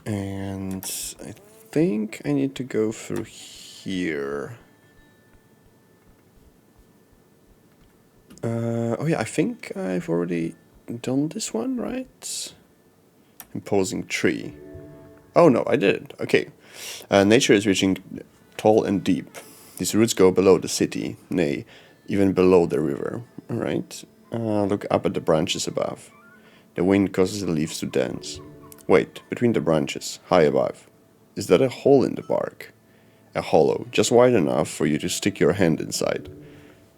And I think I need to go through here. Oh yeah, I think I've already done this one, right? Imposing tree. Oh no, I did. Okay. Nature is reaching tall and deep. These roots go below the city, nay, even below the river. Alright. Look up at the branches above. The wind causes the leaves to dance. Wait, between the branches, high above. Is that a hole in the bark? A hollow, just wide enough for you to stick your hand inside.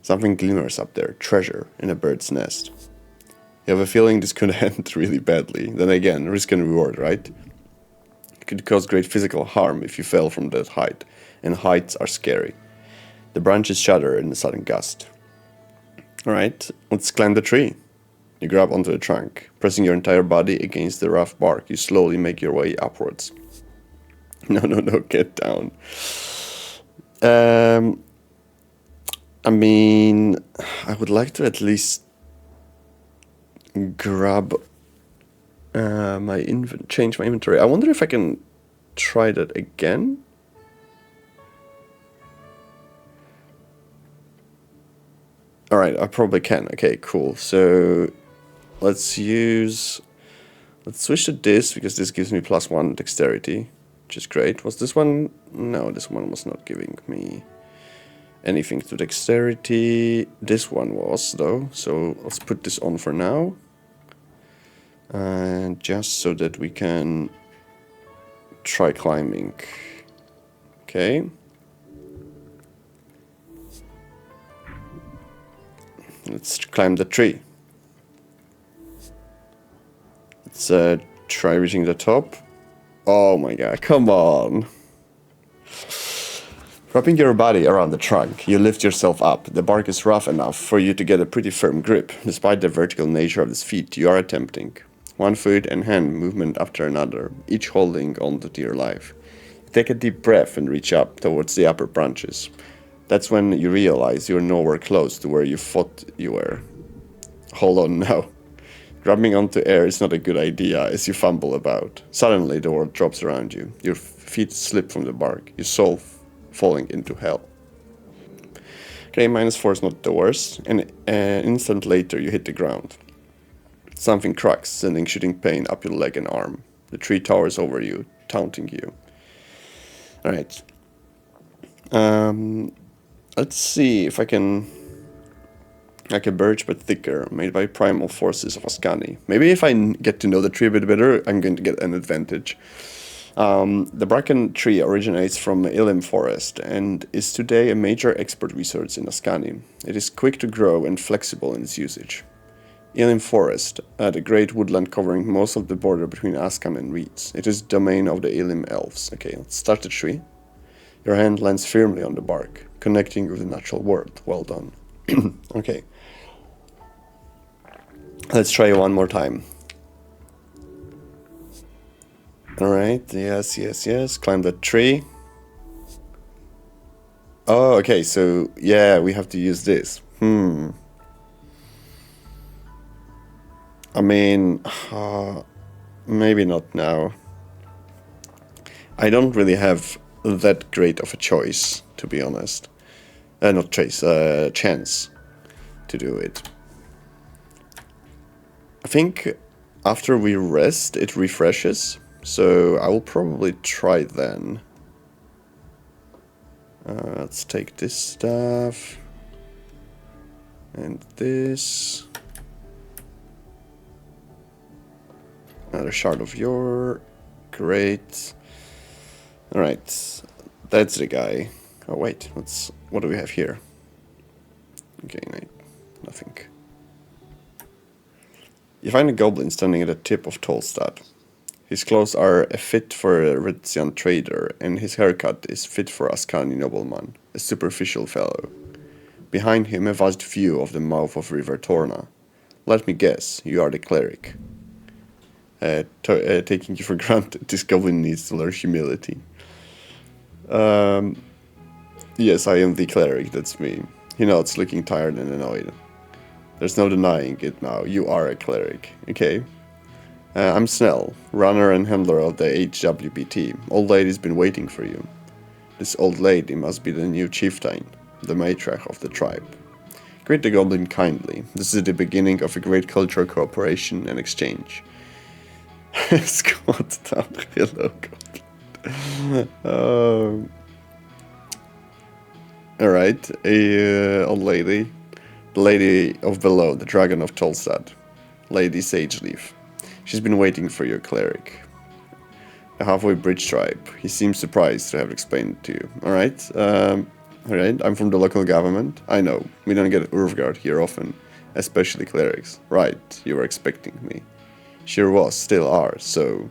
Something glimmers up there, treasure in a bird's nest. You have a feeling this could end really badly. Then again, risk and reward, right? It could cause great physical harm if you fell from that height, and heights are scary. The branches shudder in a sudden gust. Alright, let's climb the tree. You grab onto the trunk. Pressing your entire body against the rough bark, you slowly make your way upwards. No, get down. I mean, I would like to at least grab change my inventory. I wonder if I can try that again. Alright, I probably can. Okay, cool. So let's switch to this because this gives me +1 dexterity, which is great. Was this one? No, this one was not giving me anything to dexterity. This one was, though, so let's put this on for now. And just so that we can try climbing. Okay. Let's climb the tree. Let's try reaching the top. Oh my god, come on. Wrapping your body around the trunk, you lift yourself up. The bark is rough enough for you to get a pretty firm grip. Despite the vertical nature of this feat, you are attempting. One foot and hand movement after another, each holding on to your life. Take a deep breath and reach up towards the upper branches. That's when you realize you're nowhere close to where you thought you were. Hold on now. Grabbing onto air is not a good idea as you fumble about. Suddenly the world drops around you. Your feet slip from the bark, your soul falling into hell. Okay, -4 is not the worst, and an instant later you hit the ground. Something cracks, sending shooting pain up your leg and arm. The tree towers over you, taunting you. Alright. Let's see if I can... Like a birch but thicker, made by primal forces of Ascani. Maybe if I get to know the tree a bit better, I'm going to get an advantage. The bracken tree originates from Ilim forest and is today a major export resource in Ascani. It is quick to grow and flexible in its usage. Ilim forest, the great woodland covering most of the border between Ascan and Reeds. It is the domain of the Ilim elves. Okay, let's start the tree. Your hand lands firmly on the bark, connecting with the natural world. Well done. Okay. Let's try one more time. Alright, yes. Climb that tree. Oh, okay, so, yeah, we have to use this. I mean, maybe not now. I don't really have that great of a choice, to be honest. Not choice, chance to do it. I think after we rest, it refreshes, so I will probably try then. Let's take this stuff and this. Another shard of yore. Great. Alright, that's the guy. Oh wait, what do we have here? Okay, nothing. You find a goblin standing at the tip of Tolstad. His clothes are a fit for a Rizian trader, and his haircut is fit for a Ascani nobleman, a superficial fellow. Behind him a vast view of the mouth of River Torna. Let me guess, you are the cleric. Taking you for granted, this goblin needs to learn humility. Yes, I am the cleric, that's me. He nods, looking tired and annoyed. There's no denying it now, you are a cleric, okay? I'm Snell, runner and handler of the HWBT. Old lady's been waiting for you. This old lady must be the new chieftain, the matriarch of the tribe. Greet the goblin kindly. This is the beginning of a great cultural cooperation and exchange. Squat down, hello goblin. Alright, old lady. The lady of below, the dragon of Tolstad. Lady Sageleaf. She's been waiting for your cleric. The halfway bridge tribe. He seems surprised to have explained it to you. Alright, alright, I'm from the local government. I know, we don't get Urfgard here often, especially clerics. Right, you were expecting me. Sure was, still are, so...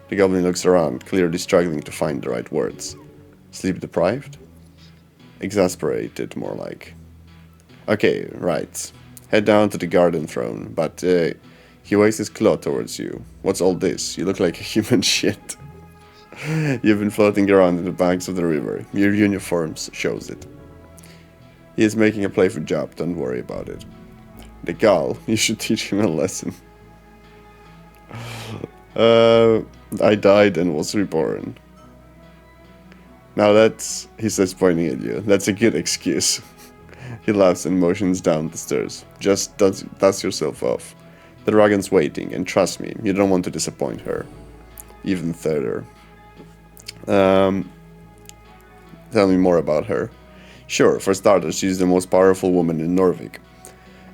The goblin looks around, clearly struggling to find the right words. Sleep deprived? Exasperated, more like. Okay, right. Head down to the garden throne, but he waves his claw towards you. What's all this? You look like a human shit. You've been floating around in the banks of the river. Your uniforms shows it. He is making a playful job, don't worry about it. The Gal, you should teach him a lesson. I died and was reborn. Now that's, he says pointing at you, that's a good excuse. He laughs and motions down the stairs. Just dust yourself off. The dragon's waiting, and trust me, you don't want to disappoint her. Even further. Tell me more about her. Sure, for starters, she's the most powerful woman in Norvik.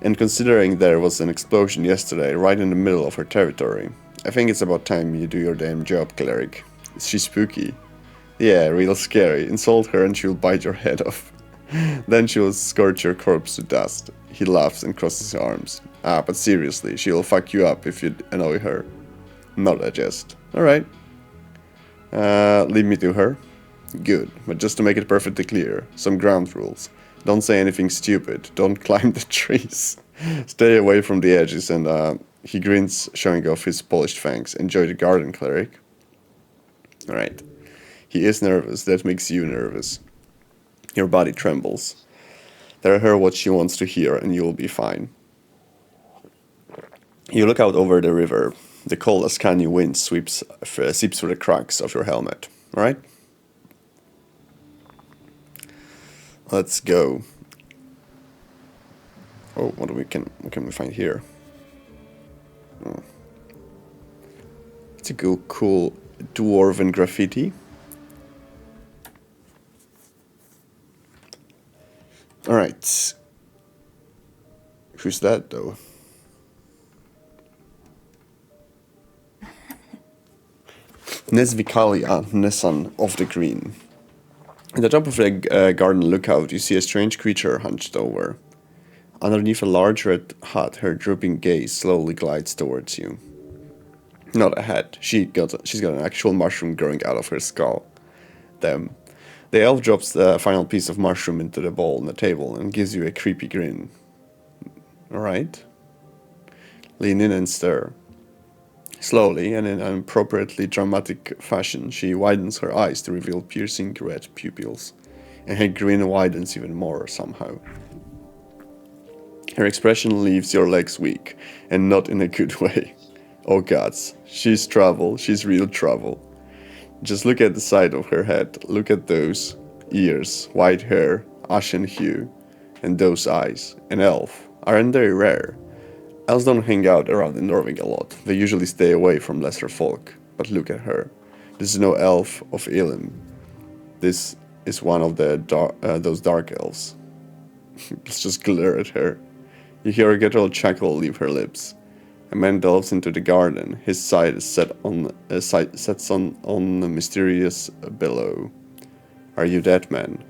And considering there was an explosion yesterday right in the middle of her territory, I think it's about time you do your damn job, cleric. Is she spooky? Yeah, real scary. Insult her and she'll bite your head off. Then she'll scorch your corpse to dust. He laughs and crosses his arms. Ah, but seriously, she'll fuck you up if you annoy her. Not a jest. Alright. Lead me to her. Good, but just to make it perfectly clear, some ground rules. Don't say anything stupid. Don't climb the trees. Stay away from the edges and he grins, showing off his polished fangs. Enjoy the garden, cleric. Alright. He is nervous. That makes you nervous. Your body trembles. Tell her what she wants to hear and you'll be fine. You look out over the river. The cold Ascani wind seeps through the cracks of your helmet. Alright? Let's go. Oh, what can we find here? Oh. It's a cool dwarven graffiti. Alright. Who's that, though? Nesvikalia, Nessan of the Green. At the top of the garden lookout, you see a strange creature hunched over. Underneath a large red hut, her drooping gaze slowly glides towards you. Not a hat. She's got an actual mushroom growing out of her skull. Damn. The elf drops the final piece of mushroom into the bowl on the table and gives you a creepy grin. Alright. Lean in and stare. Slowly, and in an appropriately dramatic fashion, she widens her eyes to reveal piercing red pupils, and her grin widens even more somehow. Her expression leaves your legs weak, and not in a good way. Oh gods, she's trouble, she's real trouble. Just look at the side of her head, look at those ears, white hair, ashen hue, and those eyes. An elf, aren't they rare? Elves don't hang out around in Norvik a lot, they usually stay away from lesser folk. But look at her. This is no elf of Elim. This is one of those dark elves. Let's just glare at her. You hear a guttural chuckle leave her lips. A man delves into the garden. His sight is sets on a mysterious billow. Are you that man?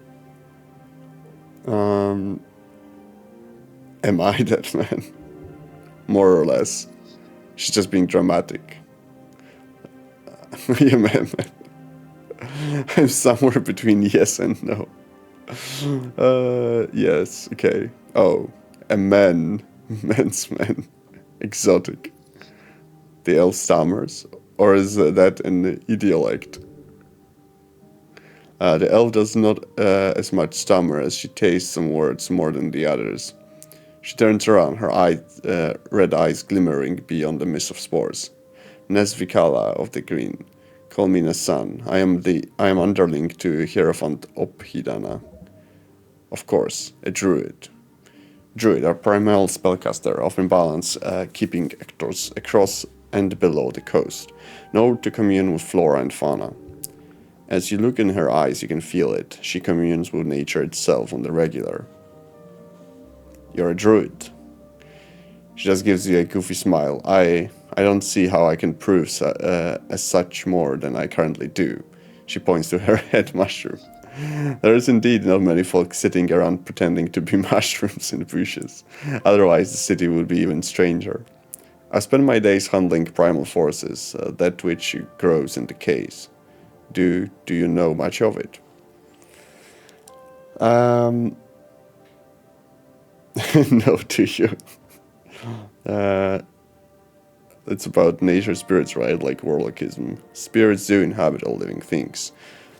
Am I that man? More or less. She's just being dramatic. Yeah, man. I'm somewhere between yes and no. Yes, okay. Oh, a man. Man's man. Exotic. The elf stammers? Or is that an idiolect? The elf does not as much stammer as she tastes some words more than the others. She turns around, her red eyes glimmering beyond the mist of spores. Nesvikala of the Green. Call me Nasan. I am underling to Hierophant Ophidana. Of course, a druid. Druid, a primal spellcaster of imbalance, keeping actors across and below the coast, known to commune with flora and fauna. As you look in her eyes, you can feel it. She communes with nature itself on the regular. You're a druid. She just gives you a goofy smile. I don't see how I can prove as such more than I currently do. She points to her head mushroom. There is indeed not many folk sitting around pretending to be mushrooms in the bushes. Otherwise, the city would be even stranger. I spend my days handling primal forces, that which grows and decays. Do you know much of it? No, do you? It's about nature spirits, right? Like warlockism. Spirits do inhabit all living things.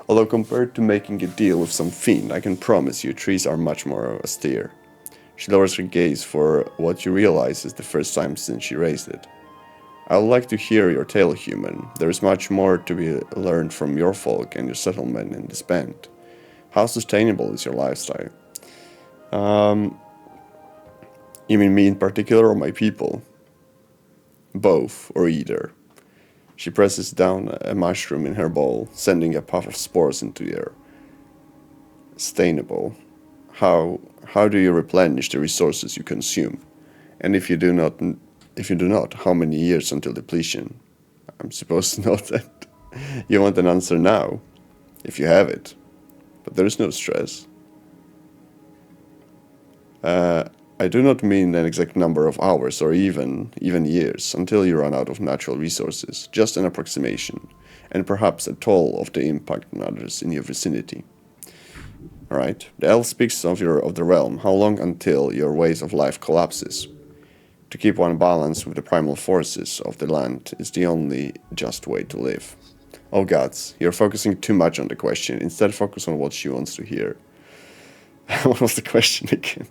Although compared to making a deal with some fiend, I can promise you trees are much more austere. She lowers her gaze for what you realize is the first time since she raised it. I would like to hear your tale, human. There is much more to be learned from your folk and your settlement in this band. How sustainable is your lifestyle? You mean me in particular or my people? Both, or either. She presses down a mushroom in her bowl, sending a puff of spores into the air. Sustainable. How do you replenish the resources you consume? And if you do not, how many years until depletion? I'm supposed to know that. You want an answer now, if you have it. But there is no stress. I do not mean an exact number of hours or even years until you run out of natural resources, just an approximation, and perhaps a toll of the impact on others in your vicinity. Alright, the elf speaks of the realm. How long until your ways of life collapses? To keep one balanced with the primal forces of the land is the only just way to live. Oh gods, you're focusing too much on the question. Instead, focus on what she wants to hear. What was the question again?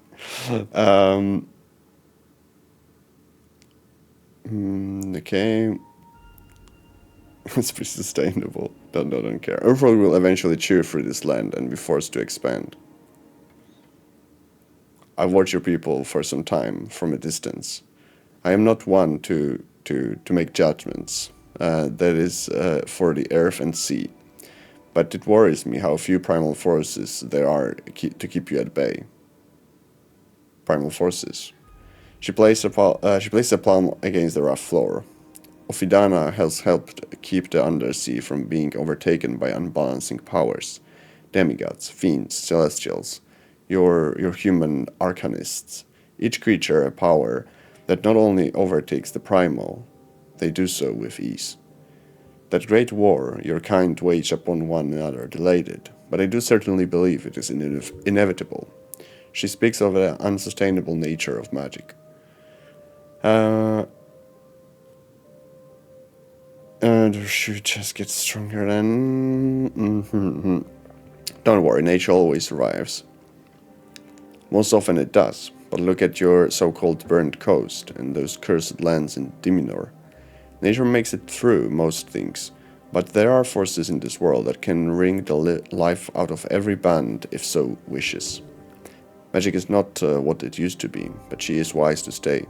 Okay. It's pretty sustainable. Don't care. Earthworld will eventually chew through this land and be forced to expand. I've watched your people for some time from a distance. I am not one to make judgments. That is for the earth and sea. But it worries me how few primal forces there are to keep you at bay. Primal forces. She places a palm against the rough floor. Ophidana has helped keep the undersea from being overtaken by unbalancing powers. Demigods, fiends, celestials, your human arcanists. Each creature a power that not only overtakes the primal, they do so with ease. That great war your kind wage upon one another delayed it, but I do certainly believe it is inevitable. She speaks of the unsustainable nature of magic. And she just gets stronger then. Don't worry, nature always survives. Most often it does, but look at your so-called burnt coast and those cursed lands in Diminor. Nature makes it through most things, but there are forces in this world that can wring the life out of every band if so wishes. Magic is not what it used to be, but she is wise to stay.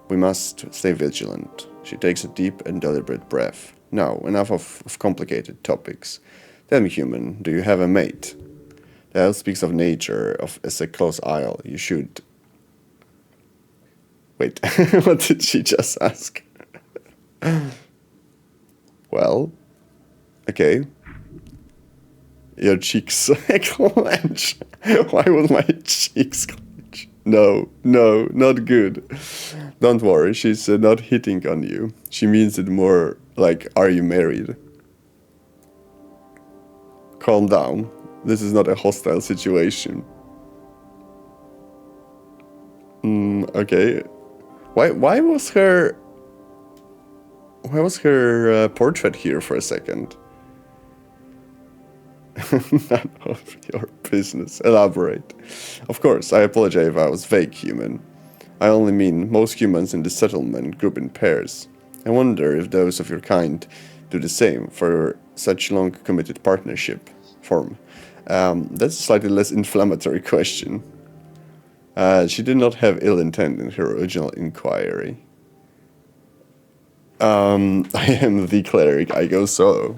We must stay vigilant. She takes a deep and deliberate breath. Now, enough of complicated topics. Tell me, human, do you have a mate? The elf speaks of nature as a close isle. You should... Wait, what did she just ask? Well, okay. Your cheeks clench. Why would my cheeks clench? No, not good. Don't worry, she's not hitting on you. She means it more like, are you married? Calm down. This is not a hostile situation. Okay. Why was her portrait here for a second? None of your business. Elaborate. Of course, I apologize if I was vague, human. I only mean most humans in the settlement group in pairs. I wonder if those of your kind do the same for such long committed partnership form. That's a slightly less inflammatory question. She did not have ill intent in her original inquiry. I am the cleric, I go solo.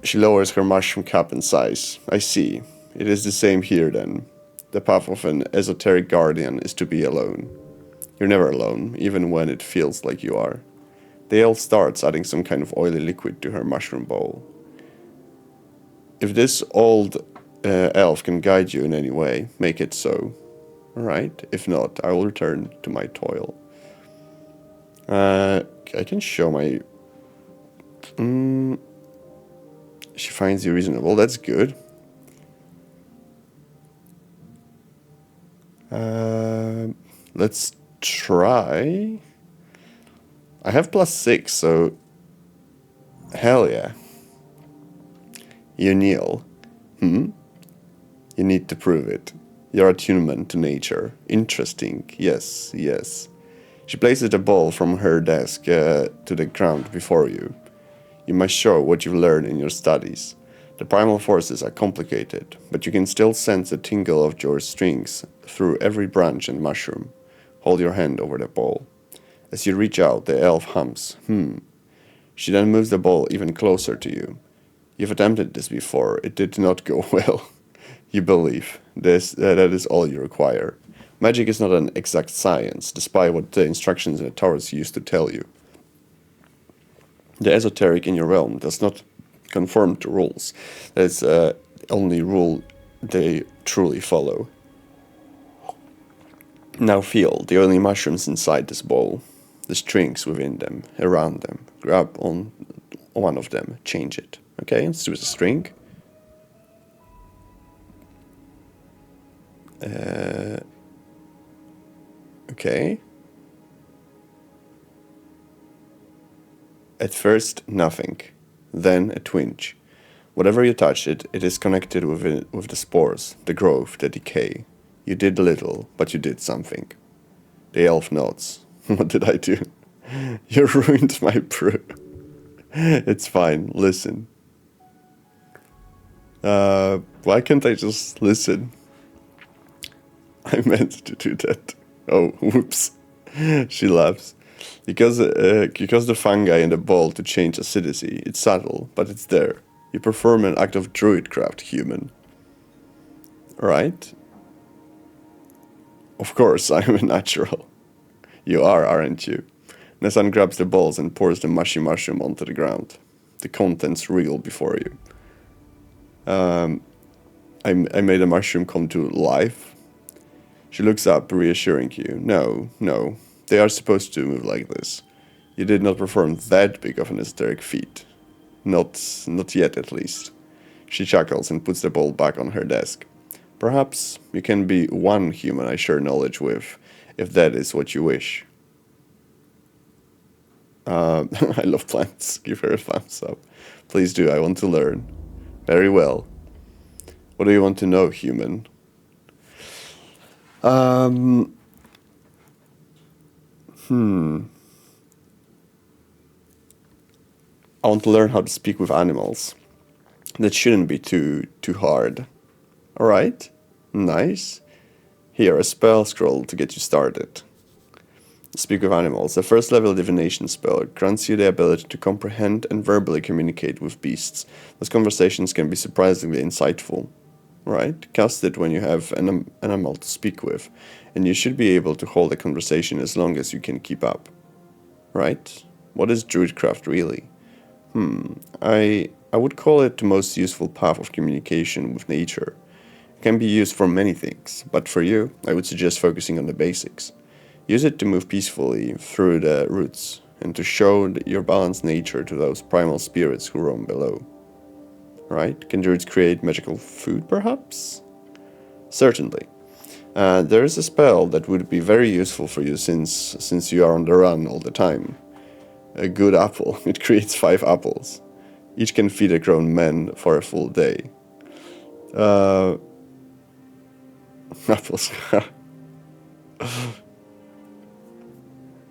She lowers her mushroom cap in size. I see. It is the same here then. The path of an esoteric guardian is to be alone. You're never alone, even when it feels like you are. The elf starts adding some kind of oily liquid to her mushroom bowl. If this old elf can guide you in any way, make it so. Alright, if not, I will return to my toil. I can show my... She finds you reasonable, that's good. Let's try... I have +6, so... Hell yeah. You kneel. You need to prove it. Your attunement to nature. Interesting. Yes, yes. She places the ball from her desk to the ground before you. You must show what you've learned in your studies. The primal forces are complicated, but you can still sense the tingle of your strings through every branch and mushroom. Hold your hand over the ball. As you reach out, the elf hums. She then moves the ball even closer to you. You've attempted this before. It did not go well. You believe. That is all you require. Magic is not an exact science, despite what the instructions in the Taurus used to tell you. The esoteric in your realm does not conform to rules. That's the only rule they truly follow. Now feel the only mushrooms inside this bowl. The strings within them, around them. Grab on one of them, change it. Okay, let's do the string. Okay. At first, nothing. Then a twinge. Whatever you touch it is connected with the spores, the growth, the decay. You did little, but you did something. The elf nods. What did I do? You ruined my brew. It's fine, listen. Why can't I just listen? I meant to do that. Oh, whoops. She laughs. Because the fungi in the bowl to change acidity, it's subtle, but it's there. You perform an act of druidcraft, human. Right? Of course, I'm a natural. You are, aren't you? Nessan grabs the balls and pours the mushy mushroom onto the ground. The contents reel before you. I made a mushroom come to life. She looks up, reassuring you. No, they are supposed to move like this. You did not perform that big of an esoteric feat. Not yet, at least. She chuckles and puts the ball back on her desk. Perhaps you can be one human I share knowledge with, if that is what you wish. I love plants. Give her a thumbs up. Please do, I want to learn. Very well. What do you want to know, human? I want to learn how to speak with animals. That shouldn't be too hard. Alright, nice. Here, a spell scroll to get you started. Speak with animals. The first level divination spell grants you the ability to comprehend and verbally communicate with beasts. Those conversations can be surprisingly insightful. Right? Cast it when you have an animal to speak with, and you should be able to hold a conversation as long as you can keep up. Right? What is druidcraft really? I would call it the most useful path of communication with nature. It can be used for many things, but for you, I would suggest focusing on the basics. Use it to move peacefully through the roots, and to show your balanced nature to those primal spirits who roam below. Right? Can druids create magical food, perhaps? Certainly. There is a spell that would be very useful for you since you are on the run all the time. A good apple. It creates 5 apples. Each can feed a grown man for a full day. Apples.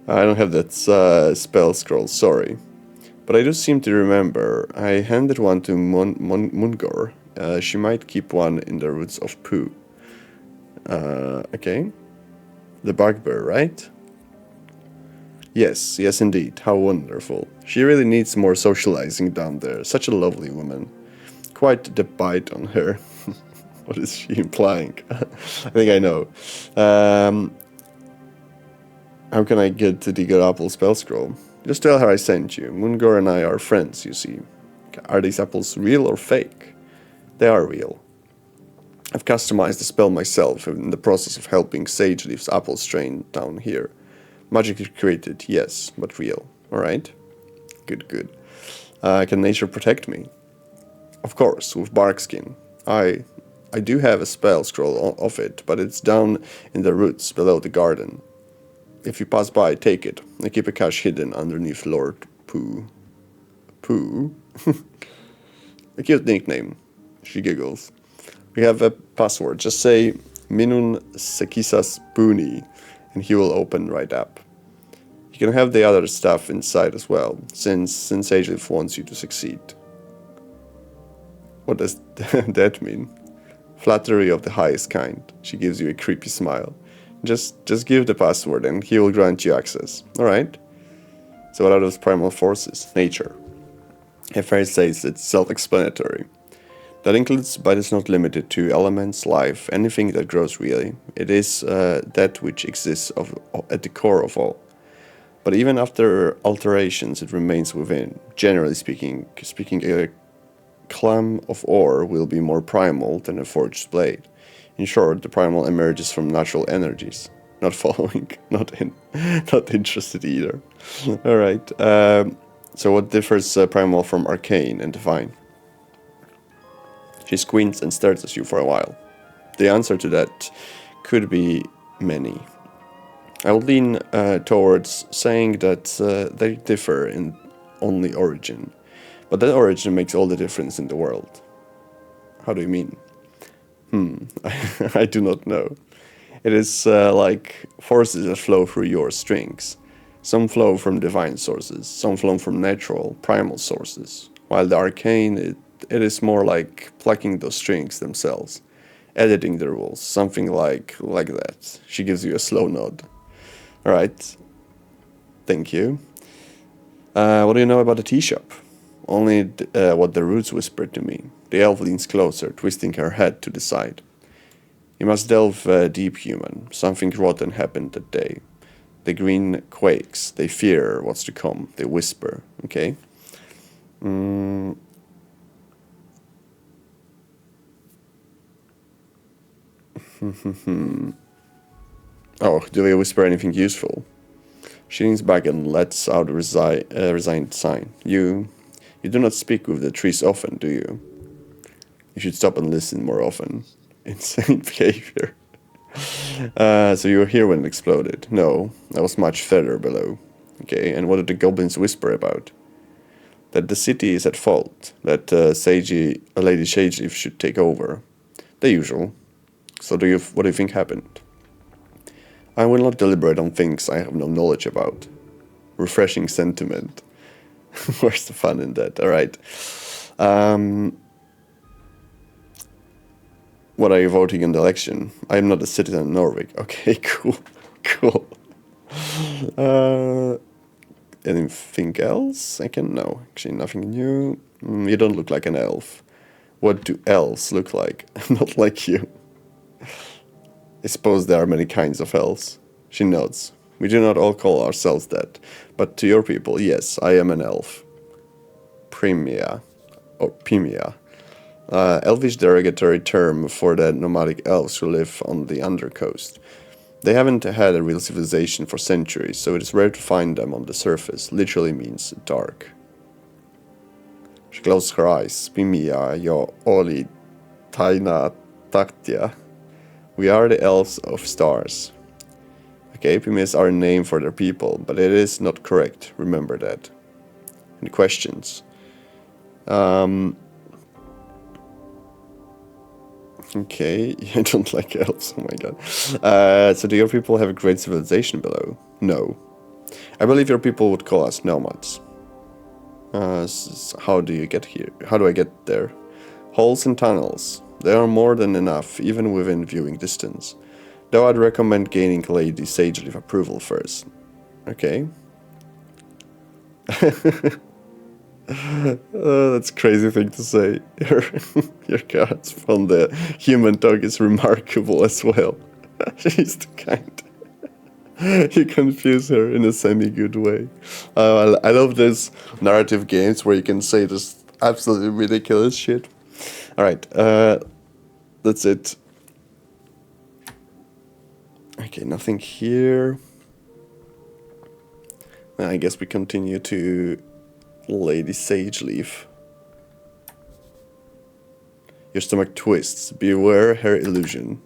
I don't have that spell scroll, sorry. But I do seem to remember I handed one to Mungor. She might keep one in the roots of poo. Okay. The bugbear, right? Yes, yes indeed. How wonderful. She really needs more socializing down there. Such a lovely woman. Quite the bite on her. What is she implying? I think I know. How can I get to the good apple spell scroll? Just tell her I sent you. Mungor and I are friends, you see. Are these apples real or fake? They are real. I've customized the spell myself in the process of helping Sage Leaf's apple strain down here. Magically created, yes, but real. Alright? Good, good. Can nature protect me? Of course, with bark skin. I do have a spell scroll of it, but it's down in the roots below the garden. If you pass by, take it. I keep a cache hidden underneath Lord Pooh. Pooh? A cute nickname. She giggles. We have a password. Just say Minun Sekisas Booney, and he will open right up. You can have the other stuff inside as well, since Ageleaf wants you to succeed. What does that mean? Flattery of the highest kind. She gives you a creepy smile. Just give the password and he will grant you access. Alright? So what are those primal forces? Nature. Heffair says it's self-explanatory. That includes, but is not limited to, elements, life, anything that grows really. It is that which exists at the core of all. But even after alterations, it remains within. Generally speaking, a clam of ore will be more primal than a forged blade. In short, the primal emerges from natural energies. Not following, not interested either. Alright, so what differs primal from arcane and divine? She squints and stares at you for a while. The answer to that could be many. I would lean towards saying that they differ in only origin. But that origin makes all the difference in the world. How do you mean? I do not know. It is like forces that flow through your strings. Some flow from divine sources, some flow from natural, primal sources. While the arcane, it is more like plucking those strings themselves, editing the rules, something like that. She gives you a slow nod. Alright. Thank you. What do you know about the tea shop? Only what the roots whispered to me. The elf leans closer, twisting her head to the side. You must delve deep, human. Something rotten happened that day. The green quakes. They fear what's to come. They whisper. Okay? Oh, do they whisper anything useful? She leans back and lets out a resigned sign. You do not speak with the trees often, do you? You should stop and listen more often. Insane behavior. So you were here when it exploded? No, I was much further below. Okay, and what did the goblins whisper about? That the city is at fault. That Lady Sageleaf should take over. The usual. So what do you think happened? I will not deliberate on things I have no knowledge about. Refreshing sentiment. Where's the fun in that? Alright. What are you voting in the election? I am not a citizen of Norway. Okay, cool. Cool. Anything else? No, actually nothing new. You don't look like an elf. What do elves look like? Not like you. I suppose there are many kinds of elves. She nods. We do not all call ourselves that. But to your people, yes, I am an elf. Primia. Or Pimia. Elvish derogatory term for the nomadic elves who live on the undercoast. They haven't had a real civilization for centuries, so it is rare to find them on the surface. Literally means dark. She closes her eyes. Pimia, yo oli taina taktia. We are the elves of stars. Okay, Pimis are a name for their people, but it is not correct. Remember that. Any questions? Okay, I don't like elves, oh my god. So do your people have a great civilization below? No. I believe your people would call us nomads. How do you get here? How do I get there? Holes and tunnels. They are more than enough, even within viewing distance. Though I'd recommend gaining Lady Sageleaf approval first. Okay. That's a crazy thing to say. Your cards from the human dog is remarkable as well. She's too kind. You confuse her in a semi-good way. I love these narrative games where you can say this absolutely ridiculous shit. Alright, that's it. Okay, nothing here. I guess we continue to Lady Sageleaf. Your stomach twists. Beware her illusion.